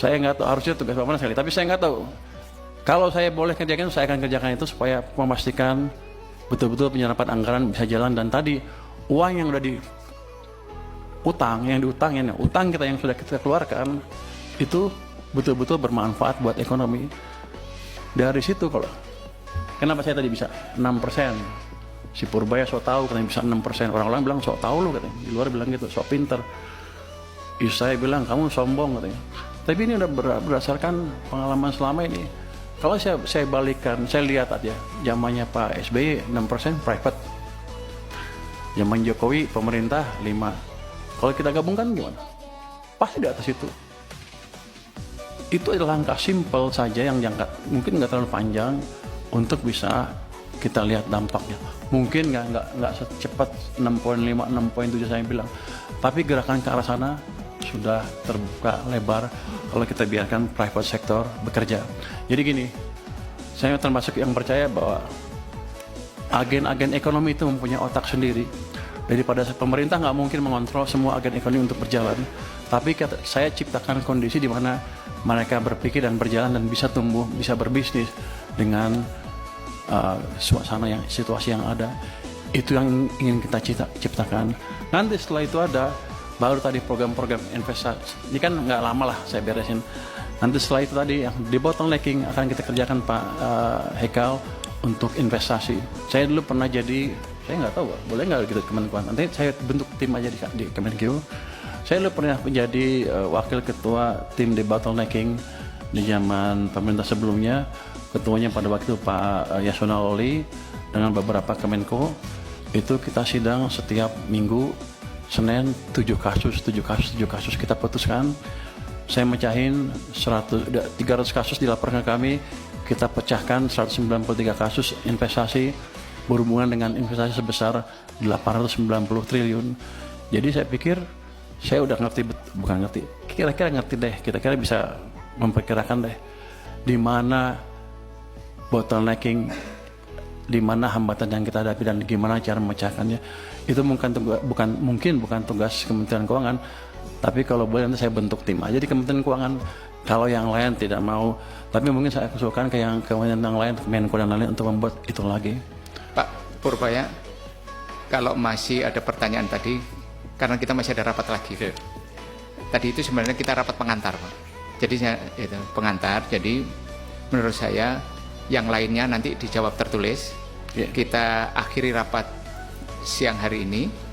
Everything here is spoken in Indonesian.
Saya nggak tahu, harusnya tugas Pak Manas sekali, tapi saya nggak tahu. Kalau saya boleh kerjakan, saya akan kerjakan itu supaya memastikan betul-betul penyerapan anggaran bisa jalan. Dan tadi uang yang udah utang kita yang sudah kita keluarkan itu betul-betul bermanfaat buat ekonomi. Dari situ kalau kenapa saya tadi bisa 6%? Si Purbaya sok tahu katanya bisa 6%. Orang-orang bilang sok tahu lu katanya. Di luar bilang gitu, sok pinter. Saya bilang kamu sombong katanya. Tapi ini udah berdasarkan pengalaman selama ini. Kalau saya balikkan, saya lihat aja zamannya Pak SBY 6% private. Zaman Jokowi pemerintah 5. Kalau kita gabungkan gimana? Pasti di atas itu. Itu adalah langkah simpel saja yang jangka mungkin nggak terlalu panjang untuk bisa kita lihat dampaknya. Mungkin nggak secepat 6,5, 6,7 saya bilang. Tapi gerakan ke arah sana sudah terbuka lebar kalau kita biarkan private sector bekerja. Jadi gini, saya termasuk yang percaya bahwa agen-agen ekonomi itu mempunyai otak sendiri. Daripada pemerintah nggak mungkin mengontrol semua agen ekonomi untuk berjalan. Tapi saya ciptakan kondisi di mana mereka berpikir dan berjalan dan bisa tumbuh, bisa berbisnis dengan situasi yang ada. Itu yang ingin kita ciptakan. Nanti setelah itu ada baru tadi program-program investasi. Ini kan nggak lama lah saya beresin. Nanti setelah itu tadi yang debottlenecking akan kita kerjakan Pak Hekal untuk investasi. Saya dulu pernah jadi, saya nggak tahu boleh nggak gitu Kemenkuan. Nanti saya bentuk tim aja di Kemenku. Saya dulu pernah menjadi wakil ketua tim debottlenecking di zaman pemerintah sebelumnya. Ketuanya pada waktu itu Pak Yasona Lawli dengan beberapa Kemenko. Itu kita sidang setiap minggu Senin 7 kasus kita putuskan. Saya mecahin 300 kasus dilaporkan kami, kita pecahkan 193 kasus investasi berhubungan dengan investasi sebesar 890 triliun. Jadi saya pikir saya udah kira-kira ngerti deh, kira-kira bisa memperkirakan deh di mana bottlenecking, di mana hambatan yang kita hadapi dan gimana cara memecahkannya. Itu bukan tugas Kementerian Keuangan, tapi kalau boleh nanti saya bentuk tim aja di Kementerian Keuangan. Kalau yang lain tidak mau, tapi mungkin saya usulkan ke kementerian yang lain, Menko dan lain untuk membuat itu lagi. Pak Purbaya, kalau masih ada pertanyaan tadi, karena kita masih ada rapat lagi. Tadi itu sebenarnya kita rapat pengantar, Pak. Jadi itu pengantar. Jadi menurut saya yang lainnya nanti dijawab tertulis. Kita akhiri rapat siang hari ini.